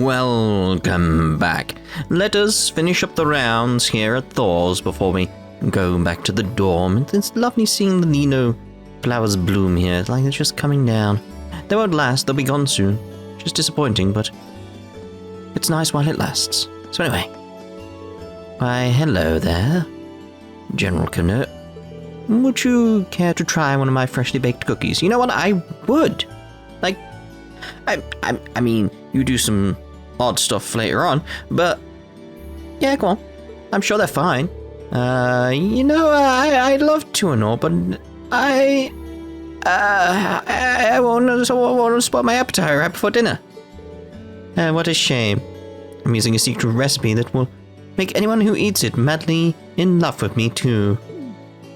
Welcome back. Let us finish up the rounds here at Thors before we go back to the dorm. It's lovely seeing the flowers bloom here. It's like they're just coming down. They won't last, they'll be gone soon. Just disappointing, but it's nice while it lasts. So anyway. Why, hello there, General Canute. Would you care to try one of my freshly baked cookies? You know what, I would. Like, I mean, you do some odd stuff later on, but yeah, go on. I'm sure they're fine. I'd love to and all, but I won't spoil my appetite right before dinner. What a shame. I'm using a secret recipe that will make anyone who eats it madly in love with me too.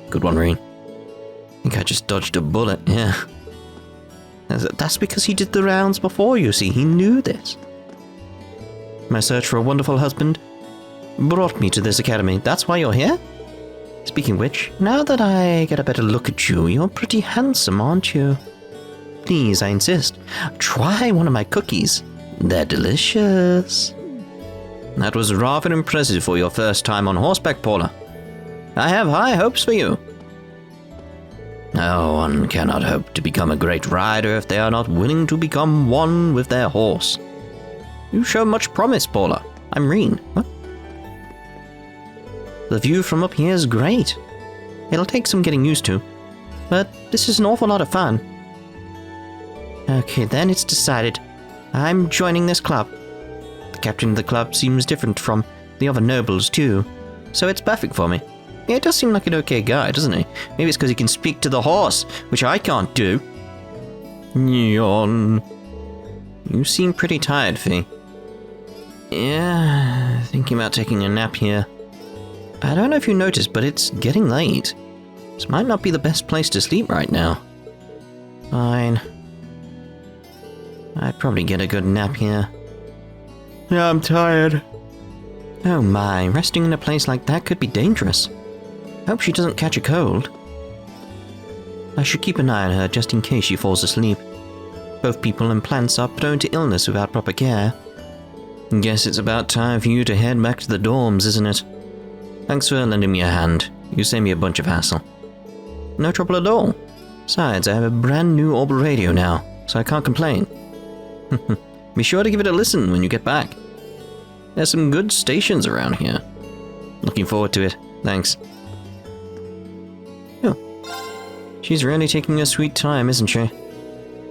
Good one, Reen. I think I just dodged a bullet, yeah. That's because he did the rounds before, you see. He knew this. My search for a wonderful husband brought me to this academy. That's why you're here? Speaking of which, now that I get a better look at you, you're pretty handsome, aren't you? Please, I insist, try one of my cookies. They're delicious. That was rather impressive for your first time on horseback, Paula. I have high hopes for you. No one cannot hope to become a great rider if they are not willing to become one with their horse. You show much promise, Paula. I'm Reen. What? The view from up here is great. It'll take some getting used to, but this is an awful lot of fun. Okay, then it's decided. I'm joining this club. The captain of the club seems different from the other nobles too, so it's perfect for me. Yeah, it does seem like an okay guy, doesn't he? Maybe it's because he can speak to the horse, which I can't do. Yawn. You seem pretty tired, Fee. Yeah, thinking about taking a nap here. I don't know if you noticed, but it's getting late. This might not be the best place to sleep right now. Fine. I'd probably get a good nap here. Yeah, I'm tired. Oh my, resting in a place like that could be dangerous. Hope she doesn't catch a cold. I should keep an eye on her just in case she falls asleep. Both people and plants are prone to illness without proper care. Guess it's about time for you to head back to the dorms, isn't it? Thanks for lending me a hand. You saved me a bunch of hassle. No trouble at all. Besides, I have a brand new Orbital radio now, so I can't complain. Be sure to give it a listen when you get back. There's some good stations around here. Looking forward to it. Thanks. Oh. She's really taking her sweet time, isn't she?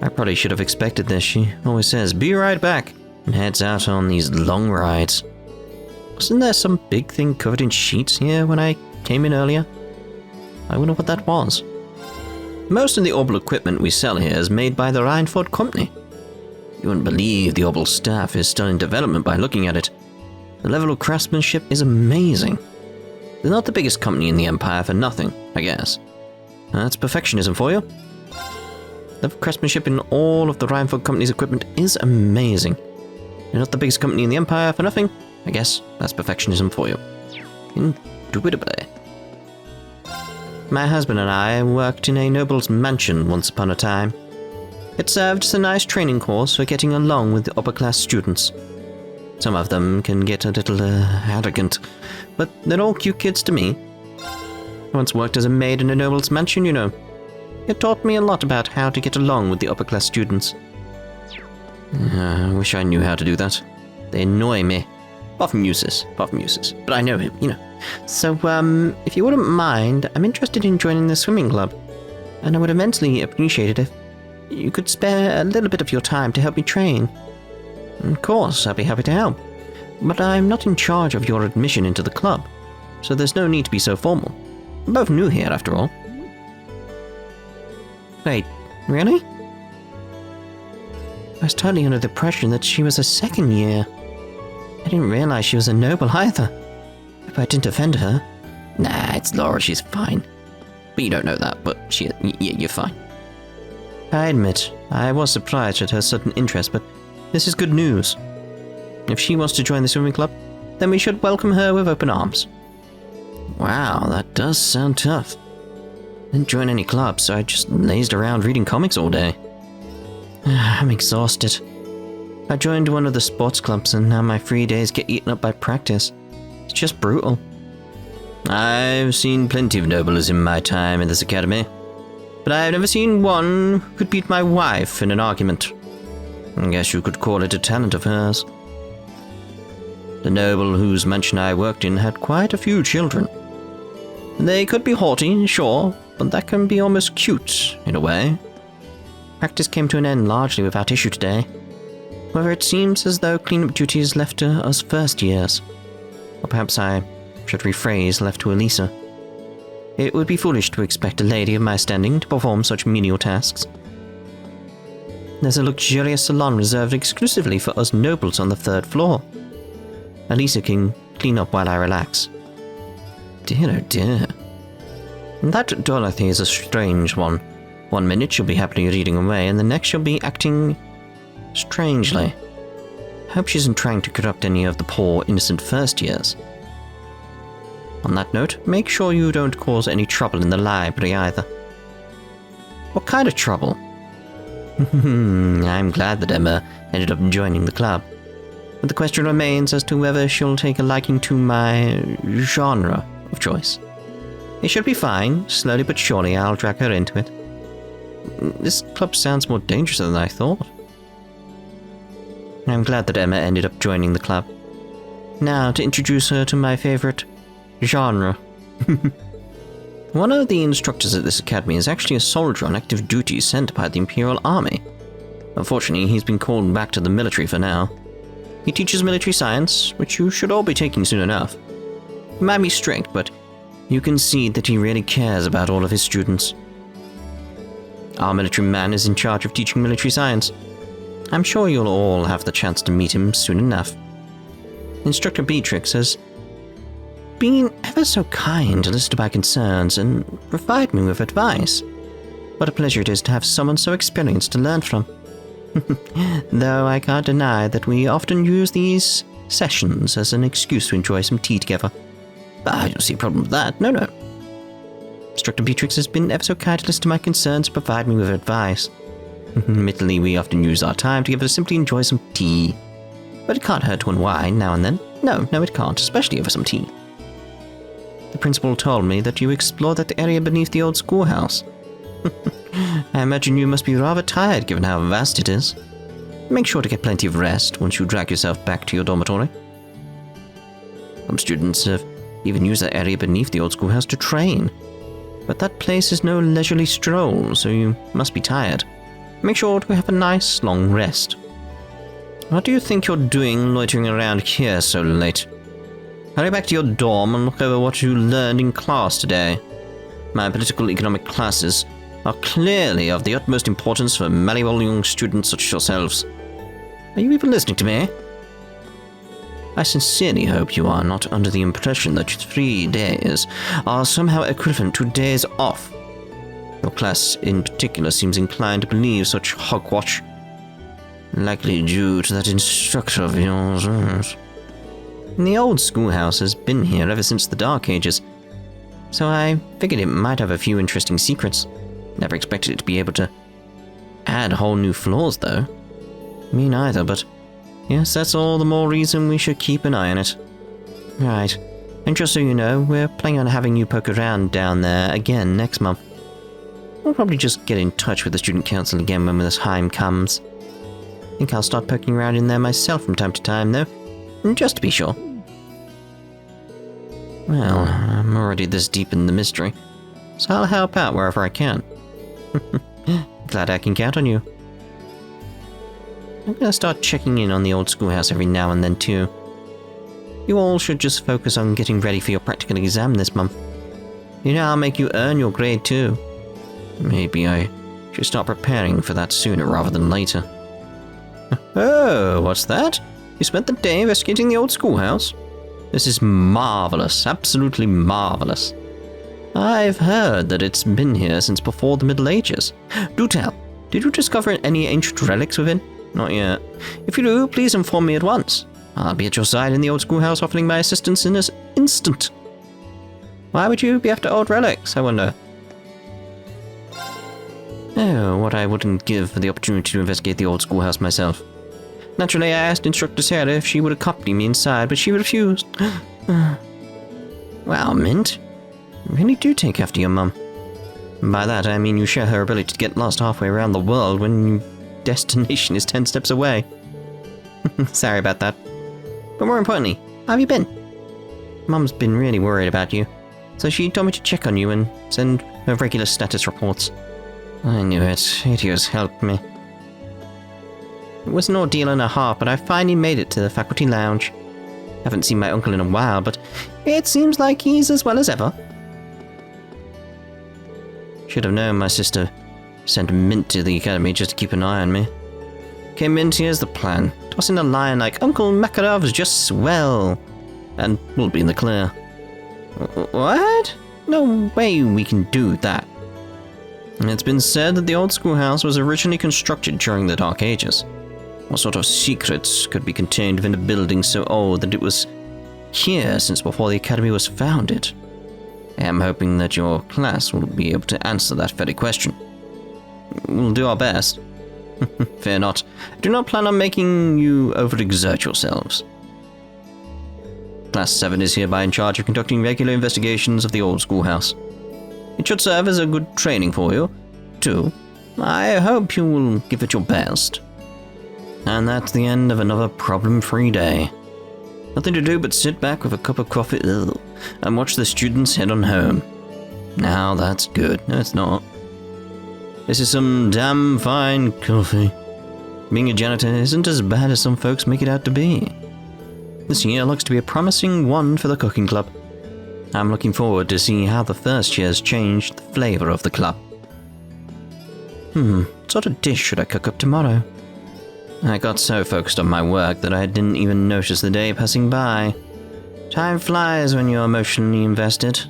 I probably should have expected this. She always says, "Be right back," and heads out on these long rides. Wasn't there some big thing covered in sheets here when I came in earlier? I wonder what that was. Most of the orbital equipment we sell here is made by the Rhineford Company. You wouldn't believe the orbital staff is still in development by looking at it. The level of craftsmanship is amazing. They're not the biggest company in the Empire for nothing, I guess. That's perfectionism for you. The craftsmanship in all of the Rhineford Company's equipment is amazing. They're not the biggest company in the Empire for nothing. I guess that's perfectionism for you. Indubitably. My husband and I worked in a noble's mansion once upon a time. It served as a nice training course for getting along with the upper-class students. Some of them can get a little arrogant, but they're all cute kids to me. I once worked as a maid in a noble's mansion, you know. It taught me a lot about how to get along with the upper-class students. I wish I knew how to do that. They annoy me. Apart from useless. But I know him, you know. So, if you wouldn't mind, I'm interested in joining the swimming club. And I would immensely appreciate it if you could spare a little bit of your time to help me train. Of course, I'd be happy to help. But I'm not in charge of your admission into the club, so there's no need to be so formal. We're both new here, after all. Wait, really? I was totally under the impression that she was a second year. I didn't realize she was a noble either. Hope I didn't offend her. Nah, it's Laura, she's fine. But you don't know that, but you're fine. I admit, I was surprised at her sudden interest, but this is good news. If she wants to join the swimming club, then we should welcome her with open arms. Wow, that does sound tough. Didn't join any clubs, so I just lazed around reading comics all day. I'm exhausted. I joined one of the sports clubs and now my free days get eaten up by practice. It's just brutal. I've seen plenty of nobles in my time in this academy, but I've never seen one who could beat my wife in an argument. I guess you could call it a talent of hers. The noble whose mansion I worked in had quite a few children. They could be haughty, sure, but that can be almost cute, in a way. Practice came to an end largely without issue today. However, it seems as though cleanup duties left to us first years. Or perhaps I should rephrase, left to Elisa. It would be foolish to expect a lady of my standing to perform such menial tasks. There's a luxurious salon reserved exclusively for us nobles on the 3rd floor. Elisa can clean up while I relax. Dear oh dear. That Dorothy is a strange one. One minute she'll be happily reading away, and the next she'll be acting strangely. Hope she isn't trying to corrupt any of the poor, innocent first years. On that note, make sure you don't cause any trouble in the library either. What kind of trouble? I'm glad that Emma ended up joining the club. But the question remains as to whether she'll take a liking to my genre of choice. It should be fine. Slowly but surely I'll drag her into it. This club sounds more dangerous than I thought. I'm glad that Emma ended up joining the club. Now to introduce her to my favorite genre. One of the instructors at this academy is actually a soldier on active duty sent by the Imperial Army. Unfortunately, he's been called back to the military for now. He teaches military science, which you should all be taking soon enough. He might be strict, but you can see that he really cares about all of his students. Our military man is in charge of teaching military science. I'm sure you'll all have the chance to meet him soon enough. Instructor Beatrix has been ever so kind to listen to my concerns and provide me with advice. What a pleasure it is to have someone so experienced to learn from. Though I can't deny that we often use these sessions as an excuse to enjoy some tea together. I don't see a problem with that, no. Instructor Beatrix has been ever so kind to listen to my concerns and provide me with advice. Admittedly, we often use our time together to simply enjoy some tea. But it can't hurt to unwind now and then. No, it can't, especially over some tea. The principal told me that you explored that area beneath the old schoolhouse. I imagine you must be rather tired given how vast it is. Make sure to get plenty of rest once you drag yourself back to your dormitory. Some students have even used that area beneath the old schoolhouse to train. But that place is no leisurely stroll, so you must be tired. Make sure to have a nice long rest. What do you think you're doing loitering around here so late? Hurry back to your dorm and look over what you learned in class today. My political economic classes are clearly of the utmost importance for malleable young students such as yourselves. Are you even listening to me? I sincerely hope you are not under the impression that 3 days are somehow equivalent to days off. Your class in particular seems inclined to believe such hogwash. Likely due to that instructor of yours. The old schoolhouse has been here ever since the Dark Ages, so I figured it might have a few interesting secrets. Never expected it to be able to add whole new floors, though. Me neither, but yes, that's all the more reason we should keep an eye on it. Right, and just so you know, we're planning on having you poke around down there again next month. We'll probably just get in touch with the student council again when the time comes. I think I'll start poking around in there myself from time to time, though, just to be sure. Well, I'm already this deep in the mystery, so I'll help out wherever I can. Glad I can count on you. I'm gonna start checking in on the old schoolhouse every now and then too. You all should just focus on getting ready for your practical exam this month. You know, I'll make you earn your grade too. Maybe I should start preparing for that sooner rather than later. Oh, what's that? You spent the day investigating the old schoolhouse? This is marvelous, absolutely marvelous. I've heard that it's been here since before the Middle Ages. Do tell, did you discover any ancient relics within? Not yet. If you do, please inform me at once. I'll be at your side in the old schoolhouse offering my assistance in an instant. Why would you be after old relics, I wonder? Oh, what I wouldn't give for the opportunity to investigate the old schoolhouse myself. Naturally, I asked Instructor Sarah if she would accompany me inside, but she refused. Wow, Mint. You really do take after your mum. By that, I mean you share her ability to get lost halfway around the world when your destination is 10 steps away. Sorry about that. But more importantly, how have you been? Mum's been really worried about you, so she told me to check on you and send her regular status reports. I knew it. Idiot's helped me. It was an ordeal and a half, but I finally made it to the faculty lounge. Haven't seen my uncle in a while, but it seems like he's as well as ever. Should have known my sister sent Mint to the academy just to keep an eye on me. Okay, Mint, here's the plan. Toss in a line like Uncle Makarov's just swell, and we'll be in the clear. What? No way we can do that. It's been said that the Old Schoolhouse was originally constructed during the Dark Ages. What sort of secrets could be contained within a building so old that it was here since before the academy was founded? I am hoping that your class will be able to answer that very question. We'll do our best. Fear not. I do not plan on making you overexert yourselves. Class 7 is hereby in charge of conducting regular investigations of the Old Schoolhouse. It should serve as a good training for you, too. I hope you will give it your best. And that's the end of another problem-free day. Nothing to do but sit back with a cup of coffee and watch the students head on home. Now that's good. No, it's not. This is some damn fine coffee. Being a janitor isn't as bad as some folks make it out to be. This year looks to be a promising one for the cooking club. I'm looking forward to seeing how the first year's changed the flavor of the club. What sort of dish should I cook up tomorrow? I got so focused on my work that I didn't even notice the day passing by. Time flies when you're emotionally invested.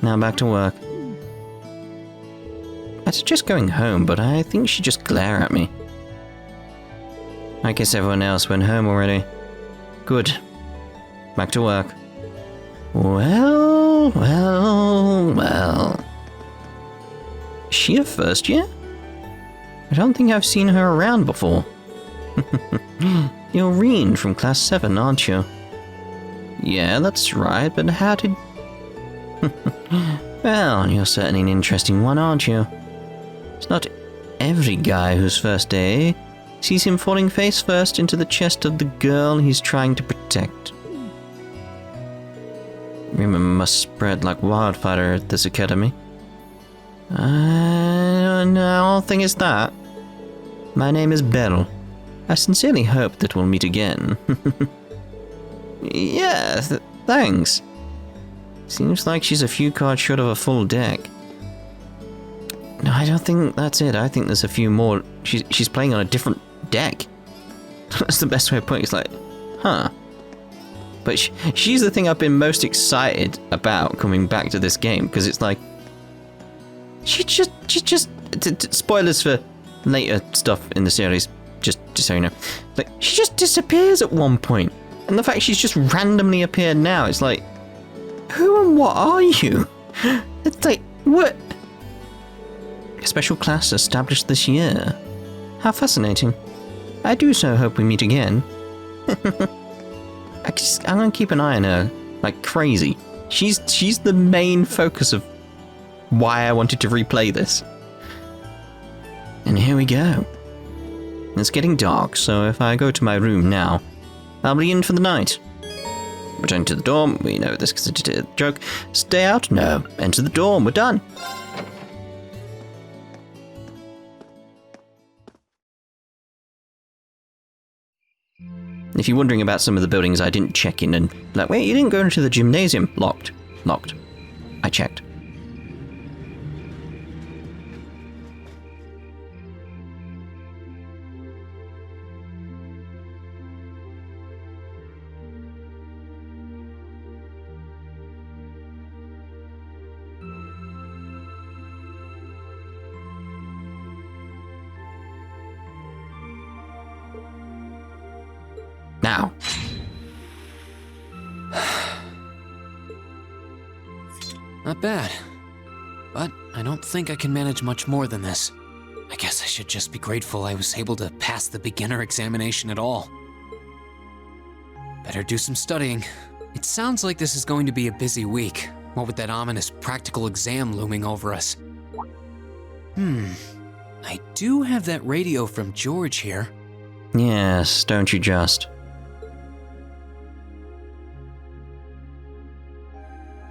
Now back to work. I'd suggest going home, but I think she'd just glare at me. I guess everyone else went home already. Good. Back to work. Well. Is she a first year? I don't think I've seen her around before. You're Reen from Class 7, aren't you? Yeah, that's right, but how did... Well, you're certainly an interesting one, aren't you? It's not every guy whose first day sees him falling face first into the chest of the girl he's trying to protect. Rumor must spread like wildfire at this academy. No, thing is that. My name is Beryl. I sincerely hope that we'll meet again. Yeah, thanks. Seems like she's a few cards short of a full deck. No, I don't think that's it. I think there's a few more. She's playing on a different deck. That's the best way of putting it. It's like, huh. But she's the thing I've been most excited about coming back to this game, because it's like, she just spoilers for later stuff in the series, just so you know. Like, she just disappears at one point. And the fact she's just randomly appeared now, it's like, who and what are you? It's like, what? A special class established this year. How fascinating. I do so hope we meet again. I'm gonna keep an eye on her like crazy. She's the main focus of why I wanted to replay this. And here we go. It's getting dark, so if I go to my room now, I'll be in for the night. Return to the dorm. We know this because it's a joke. Stay out? No. Enter the dorm. We're done. If you're wondering about some of the buildings I didn't check in and like, wait, you didn't go into the gymnasium? Locked. I checked. Now. Not bad. But I don't think I can manage much more than this. I guess I should just be grateful I was able to pass the beginner examination at all. Better do some studying. It sounds like this is going to be a busy week, what with that ominous practical exam looming over us. I do have that radio from George here. Yes, don't you just.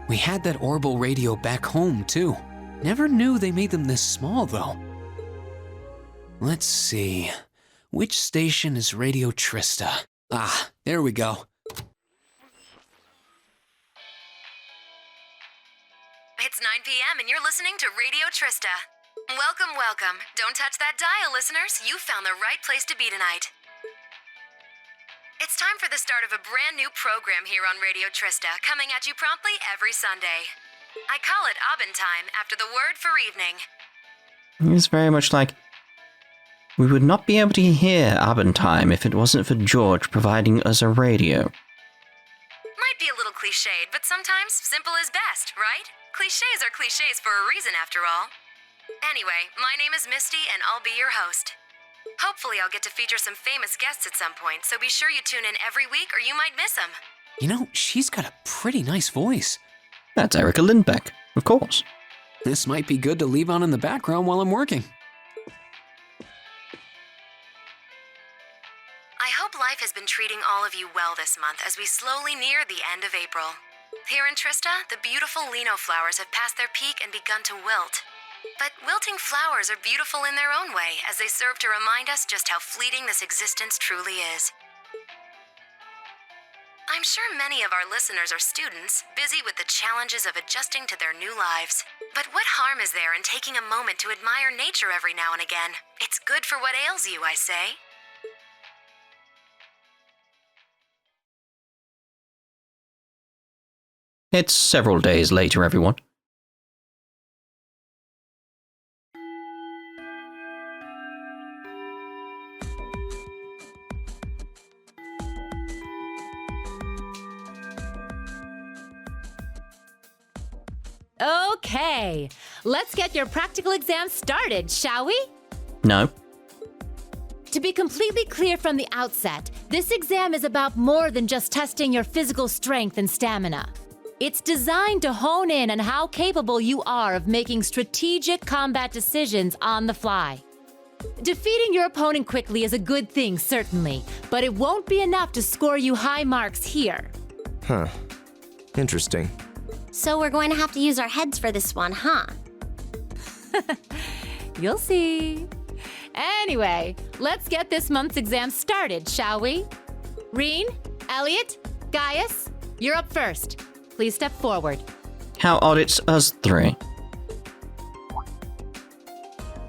We had that Orbital radio back home, too. Never knew they made them this small, though. Let's see. Which station is Radio Trista? Ah, there we go. It's 9 p.m. and you're listening to Radio Trista. Welcome, welcome. Don't touch that dial, listeners. You found the right place to be tonight. It's time for the start of a brand new program here on Radio Trista, coming at you promptly every Sunday. I call it Abend Time, after the word for evening. It's very much like we would not be able to hear Abend Time if it wasn't for George providing us a radio. Might be a little cliched, but sometimes simple is best, right? Clichés are clichés for a reason, after all. Anyway, my name is Misty, and I'll be your host. Hopefully I'll get to feature some famous guests at some point, so be sure you tune in every week or you might miss them. You know, she's got a pretty nice voice. That's Erica Lindbeck, of course. This might be good to leave on in the background while I'm working. I hope life has been treating all of you well this month as we slowly near the end of April. Here in Trista, the beautiful lino flowers have passed their peak and begun to wilt. But wilting flowers are beautiful in their own way, as they serve to remind us just how fleeting this existence truly is. I'm sure many of our listeners are students, busy with the challenges of adjusting to their new lives. But what harm is there in taking a moment to admire nature every now and again? It's good for what ails you, I say. It's several days later, everyone. Okay, let's get your practical exam started, shall we? No. To be completely clear from the outset, this exam is about more than just testing your physical strength and stamina. It's designed to hone in on how capable you are of making strategic combat decisions on the fly. Defeating your opponent quickly is a good thing, certainly, but it won't be enough to score you high marks here. Huh. Interesting. So we're going to have to use our heads for this one, huh? You'll see. Anyway, let's get this month's exam started, shall we? Reen, Elliot, Gaius, you're up first. Please step forward. How odd it's us three.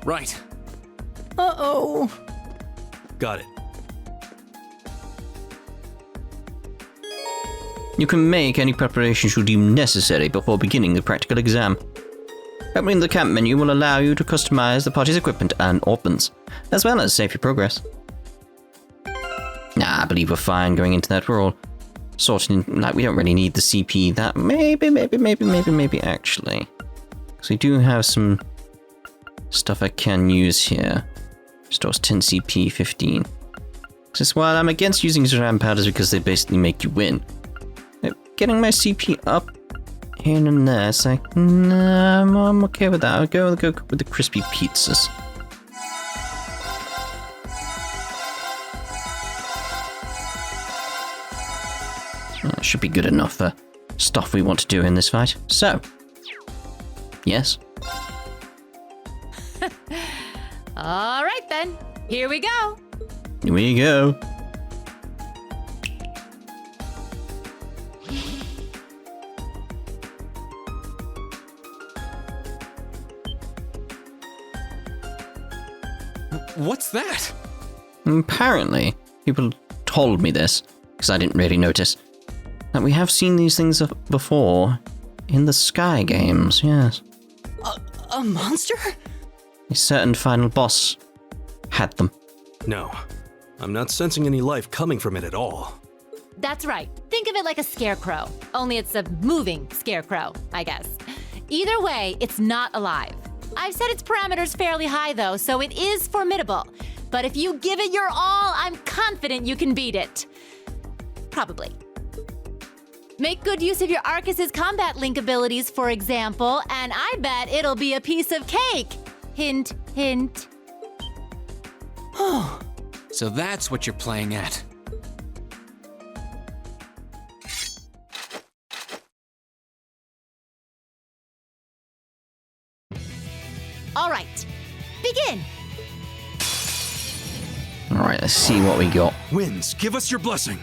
Right. Uh-oh. Got it. You can make any preparations you deem necessary before beginning the practical exam. Opening the camp menu will allow you to customize the party's equipment and weapons, as well as save your progress. I believe we're fine going into that. We're all sorting, like, we don't really need the CP that, maybe actually. Because we do have some stuff I can use here. Stores 10 CP, 15. Because while I'm against using Zeram powders because they basically make you win, getting my CP up here and there, it's like, nah, I'm okay with that. I'll go with the crispy pizzas. That should be good enough for stuff we want to do in this fight. So, yes. All right then, here we go. Here we go. What's that? Apparently, people told me this, because I didn't really notice, that we have seen these things before in the Sky games, yes. A monster? A certain final boss had them. No, I'm not sensing any life coming from it at all. That's right. Think of it like a scarecrow, only it's a moving scarecrow, I guess. Either way, it's not alive. I've set its parameters fairly high, though, so it is formidable. But if you give it your all, I'm confident you can beat it. Probably. Make good use of your Arcus's combat link abilities, for example, and I bet it'll be a piece of cake. Hint, hint. So that's what you're playing at. All right, begin. All right, let's see what we got. Winds, give us your blessing.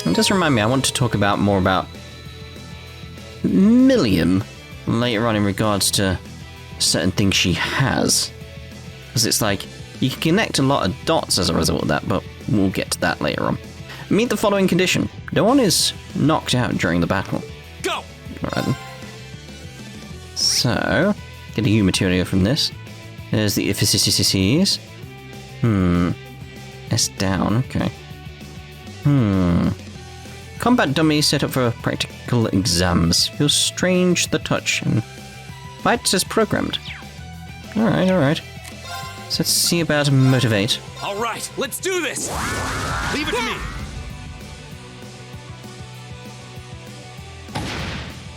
And just remind me, I want to talk about more about Milliam later on in regards to certain things she has. Because it's like, you can connect a lot of dots as a result of that, but we'll get to that later on. Meet the following condition. No one is knocked out during the battle. Go! Alright then. So, get a U material from this. There's the efficiencies. S down, okay. Combat dummy set up for practical exams. Feels strange to the touch and fights as programmed. Alright. So let's see about motivate. All right, let's do this! Leave it to me!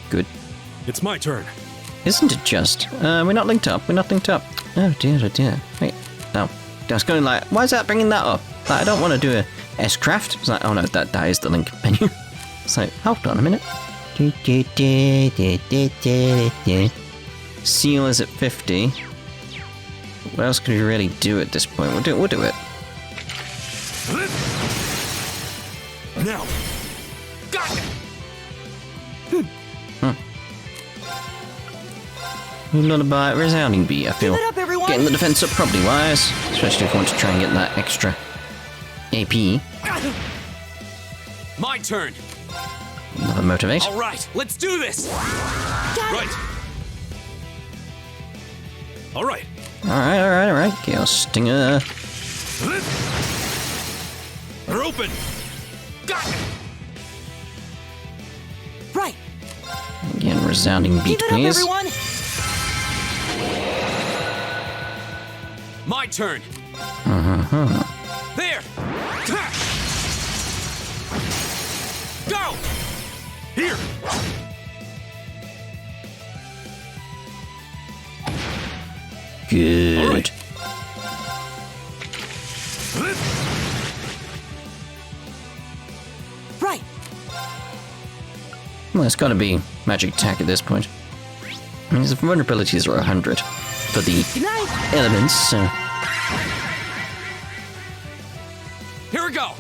Good. It's my turn. Isn't it just? We're not linked up. Oh dear. Wait. No. I was going like, why is that bringing that up? Like, I don't want to do a S-craft. It's like, oh no, that is the link menu. It's like, hold on a minute. Seal is at 50. What else could we really do at this point? We'll do it. Now. Got it! Lullaby, resounding B, I feel. Give it up, everyone! Getting the defense up probably wise, especially if you want to try and get that extra AP. My turn! Another motivate. All right, let's do this! Right. All right. Alright. Chaos Stinger. They're open. Got it! Right! Again, resounding beat, Give it up, please. everyone! My turn! There! Go! Here. Good. All right. Right! Well, it's got to be magic attack at this point. I mean, the vulnerabilities are 100 for the Good night! elements, so... Here we go!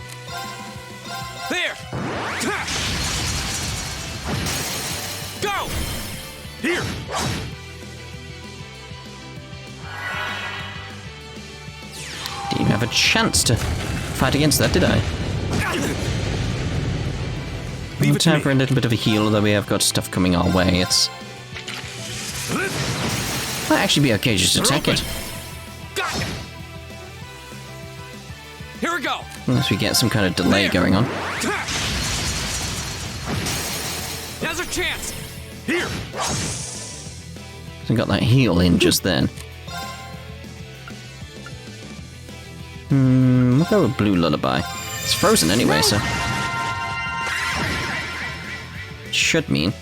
There! Go! Here. Didn't even have a chance to fight against that, did I? Leave it to Time me. for a little bit of a heal, although we have got stuff coming our way. It's... Might actually be okay just to attack it. Got it! Here we go! Unless we get some kind of delay going on. Now's our chance! Here. We got that heal in just then. We'll go with Blue Lullaby. It's frozen anyway, so... Should mean.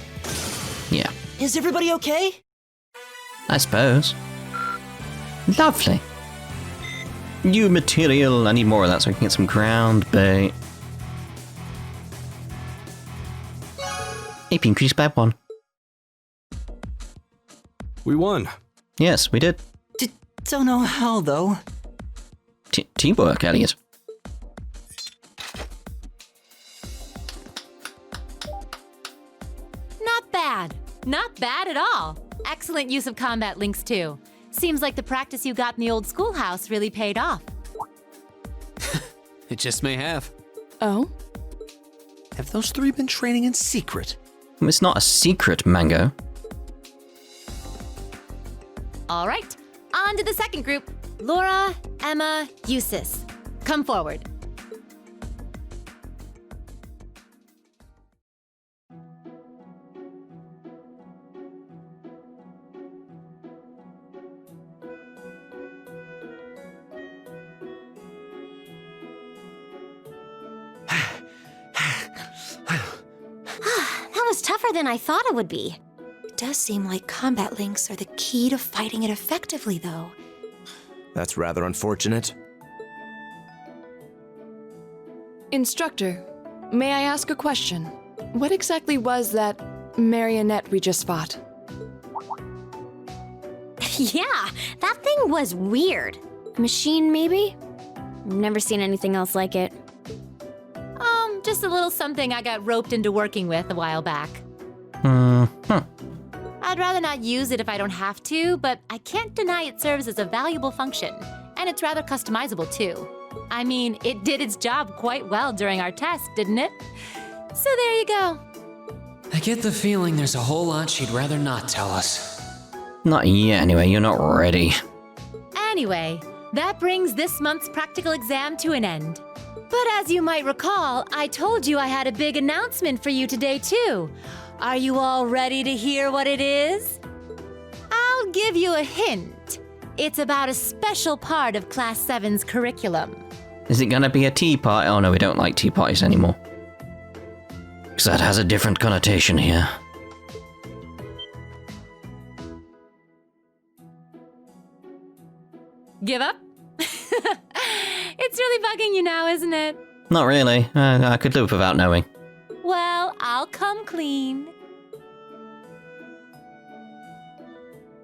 Yeah, Is everybody okay? I suppose. Lovely. New material. I need more of that so I can get some ground bait. AP increased by 1. We won. Yes, we did. Don't know how, though. Teamwork, Elliot. Not bad at all. Excellent use of combat links, too. Seems like the practice you got in the old schoolhouse really paid off. It just may have. Oh? Have those three been training in secret? It's not a secret, Mango. All right, on to the second group. Laura, Emma, Eustace. Come forward. That was tougher than I thought it would be. It does seem like combat links are the key to fighting it effectively, though. That's rather unfortunate. Instructor, may I ask a question? What exactly was that marionette we just fought? Yeah, that thing was weird. Machine, maybe? I've never seen anything else like it. Just a little something I got roped into working with a while back. I'd rather not use it if I don't have to, but I can't deny it serves as a valuable function. And it's rather customizable, too. I mean, it did its job quite well during our test, didn't it? So there you go. I get the feeling there's a whole lot she'd rather not tell us. Not yet, anyway. You're not ready. Anyway, that brings this month's practical exam to an end. But as you might recall, I told you I had a big announcement for you today, too. Are you all ready to hear what it is? I'll give you a hint. It's about a special part of Class VII's curriculum. Is it gonna be a tea party? Oh no, we don't like tea parties anymore. Because that has a different connotation here. Give up? It's really bugging you now, isn't it? Not really. I could live without knowing. Well, I'll come clean.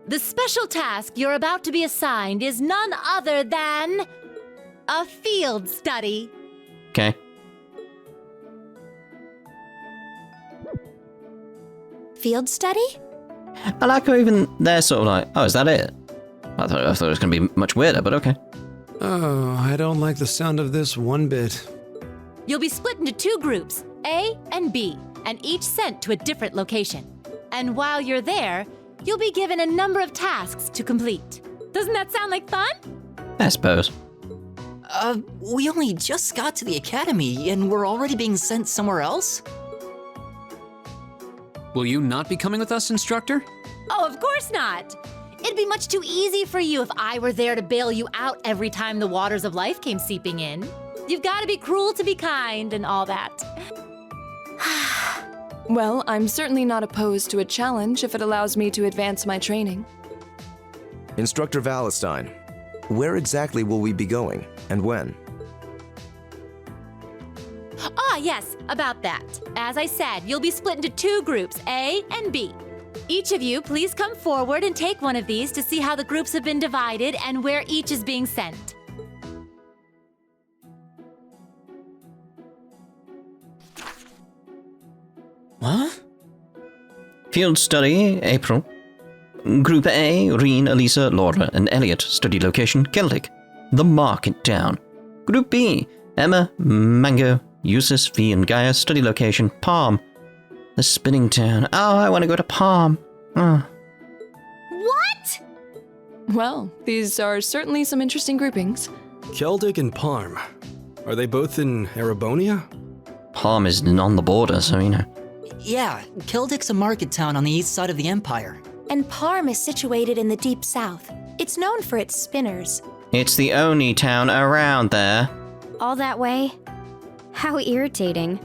The special task you're about to be assigned is none other than a field study. Okay. Field study? I like how even they're sort of like, oh, is that it? I thought it was going to be much weirder, but okay. Oh, I don't like the sound of this one bit. You'll be split into two groups, A and B, and each sent to a different location. And while you're there, you'll be given a number of tasks to complete. Doesn't that sound like fun? I suppose. We only just got to the academy, and we're already being sent somewhere else? Will you not be coming with us, instructor? Oh, of course not. It'd be much too easy for you if I were there to bail you out every time the waters of life came seeping in. You've got to be cruel to be kind and all that. Well, I'm certainly not opposed to a challenge if it allows me to advance my training. Instructor Valentine, where exactly will we be going, and when? Ah, yes, about that. As I said, you'll be split into two groups, A and B. Each of you, please come forward and take one of these to see how the groups have been divided and where each is being sent. What? Field study, April. Group A, Reen, Elisa, Laura, and Elliot. Study location, Celtic. The Market Town. Group B, Emma, Mango, Eustace, V, and Gaia. Study location, Palm. The Spinning Town. Oh, I want to go to Palm. Oh. What? Well, these are certainly some interesting groupings. Celtic and Parm. Are they both in Erebonia? Palm is on the border, so you know. Yeah, Keldik's a market town on the east side of the Empire. And Parm is situated in the deep south. It's known for its spinners. It's the only town around there. All that way? How irritating.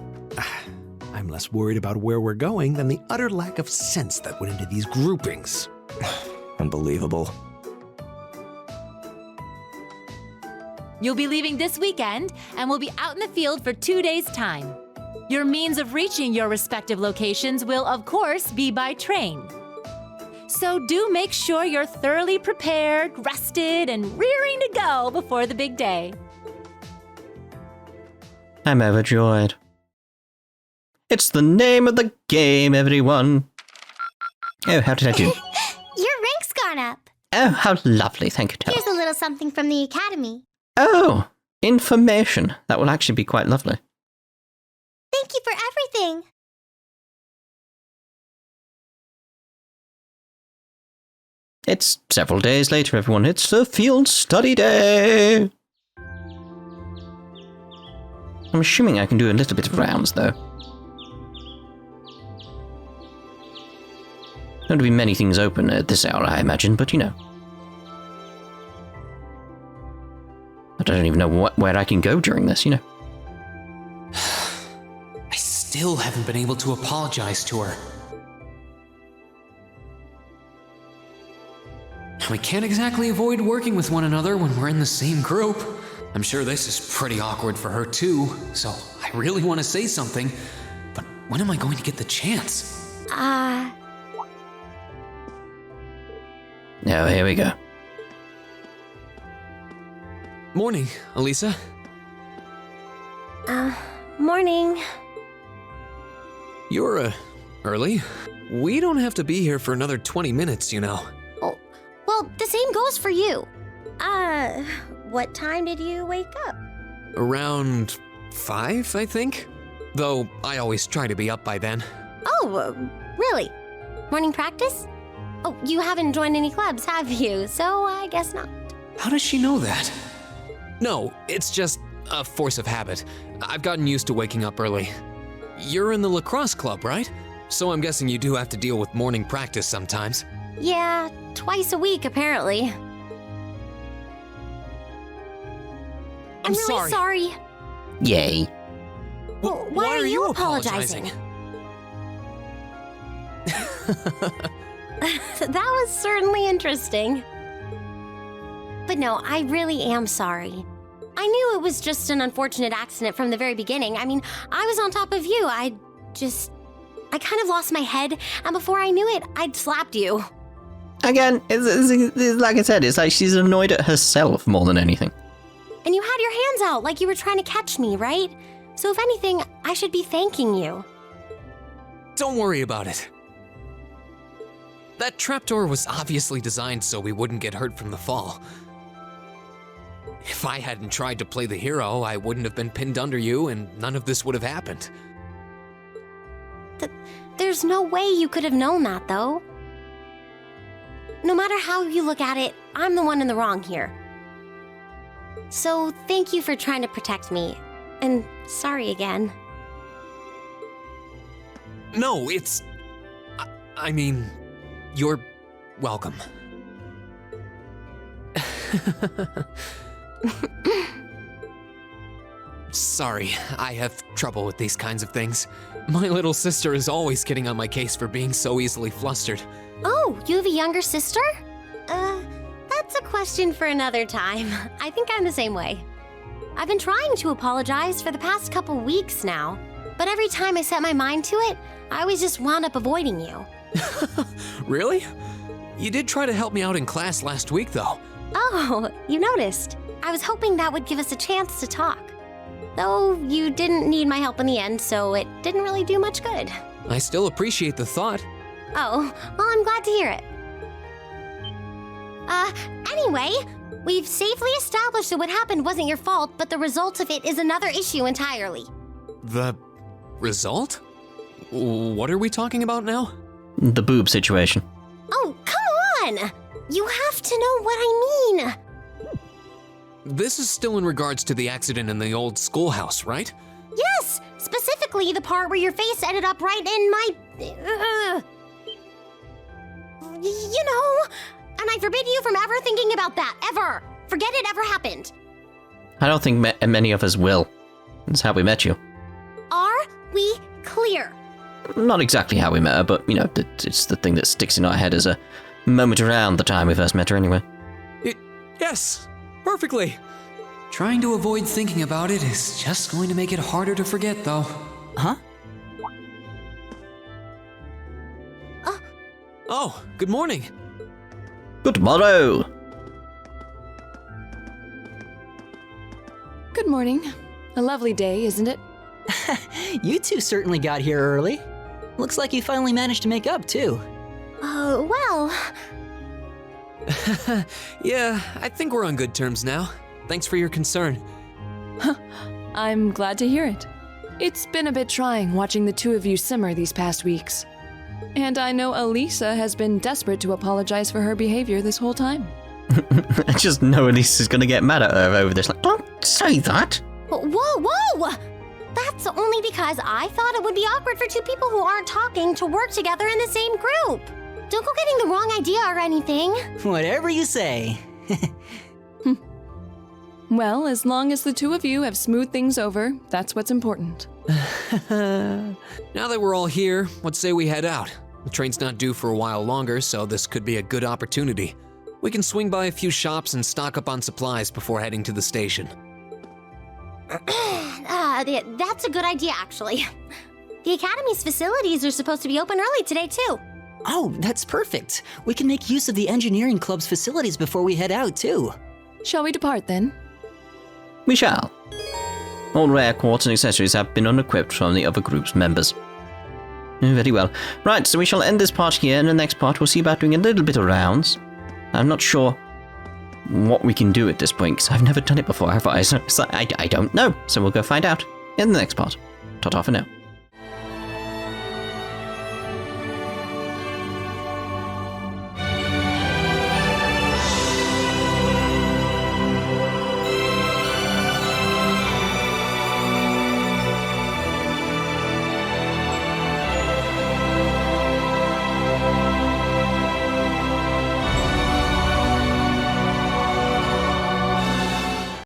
I'm less worried about where we're going than the utter lack of sense that went into these groupings. Unbelievable. You'll be leaving this weekend and will be out in the field for 2 days' time. Your means of reaching your respective locations will, of course, be by train. So do make sure you're thoroughly prepared, rested, and rearing to go before the big day. I'm overjoyed. It's the name of the game, everyone. Oh, how did I do? Your rank's gone up. Oh, how lovely. Thank you, Tell. Here's a little something from the academy. Oh, information. That will actually be quite lovely. Thank you for everything. It's several days later, everyone. It's the field study day. I'm assuming I can do a little bit of rounds, though. There won't be many things open at this hour, I imagine, but you know. I don't even know where I can go during this, you know. I still still haven't been able to apologize to her. We can't exactly avoid working with one another when we're in the same group. I'm sure this is pretty awkward for her too, so I really want to say something, but when am I going to get the chance? Oh, here we go. Morning, Elisa. Morning. You're, early. We don't have to be here for another 20 minutes, you know. Oh, well, the same goes for you. What time did you wake up? Around 5, I think? Though I always try to be up by then. Oh, really? Morning practice? Oh, you haven't joined any clubs, have you? So I guess not. How does she know that? No, it's just a force of habit. I've gotten used to waking up early. You're in the lacrosse club, right? So I'm guessing you do have to deal with morning practice sometimes. Yeah, twice a week, apparently. I'm really sorry. Yay. Well, why are you apologizing? That was certainly interesting. But no, I really am sorry. I knew it was just an unfortunate accident from the very beginning. I mean, I was on top of you. I kind of lost my head, and before I knew it, I'd slapped you. Again, it's like I said, it's like she's annoyed at herself more than anything. And you had your hands out like you were trying to catch me, right? So if anything, I should be thanking you. Don't worry about it. That trapdoor was obviously designed so we wouldn't get hurt from the fall. If I hadn't tried to play the hero, I wouldn't have been pinned under you and none of this would have happened. There's no way you could have known that, though. No matter how you look at it, I'm the one in the wrong here. So thank you for trying to protect me. And sorry again. No, it's... I mean, you're welcome. Sorry, I have trouble with these kinds of things. My little sister is always getting on my case for being so easily flustered. Oh, you have a younger sister? That's a question for another time. I think I'm the same way. I've been trying to apologize for the past couple weeks now, but every time I set my mind to it, I always just wound up avoiding you. Really? You did try to help me out in class last week, though. Oh, you noticed. I was hoping that would give us a chance to talk. Though you didn't need my help in the end, so it didn't really do much good. I still appreciate the thought. Oh, well, I'm glad to hear it. Anyway, we've safely established that what happened wasn't your fault, but the result of it is another issue entirely. The result? What are we talking about now? The boob situation. Oh, come on! You have to know what I mean. This is still in regards to the accident in the old schoolhouse, right? Yes! Specifically the part where your face ended up right in my... You know, and I forbid you from ever thinking about that, ever. Forget it ever happened. I don't think many of us will. That's how we met you. Are we clear? Not exactly how we met her, but, you know, it's the thing that sticks in our head as a moment around the time we first met her anyway. Yes, perfectly. Trying to avoid thinking about it is just going to make it harder to forget, though. Huh? Oh, good morning. Good morrow. Good morning. A lovely day, isn't it? You two certainly got here early. Looks like you finally managed to make up, too. Oh, well... Yeah, I think we're on good terms now. Thanks for your concern. I'm glad to hear it. It's been a bit trying watching the two of you simmer these past weeks. And I know Elisa has been desperate to apologize for her behavior this whole time. I just know Elisa's gonna get mad at her over this. Like, don't say that. Whoa! That's only because I thought it would be awkward for two people who aren't talking to work together in the same group. Don't go getting the wrong idea or anything. Whatever you say. Well, as long as the two of you have smoothed things over, that's what's important. Now that we're all here, let's say we head out. The train's not due for a while longer, so this could be a good opportunity. We can swing by a few shops and stock up on supplies before heading to the station. That's a good idea, actually. The Academy's facilities are supposed to be open early today, too. Oh, that's perfect. We can make use of the engineering club's facilities before we head out, too. Shall we depart then? We shall. All rare quartz and accessories have been unequipped from the other group's members. Very well. Right, so we shall end this part here. In the next part, we'll see about doing a little bit of rounds. I'm not sure what we can do at this point, because I've never done it before, have I? So I don't know. So we'll go find out in the next part. Ta-ta for now.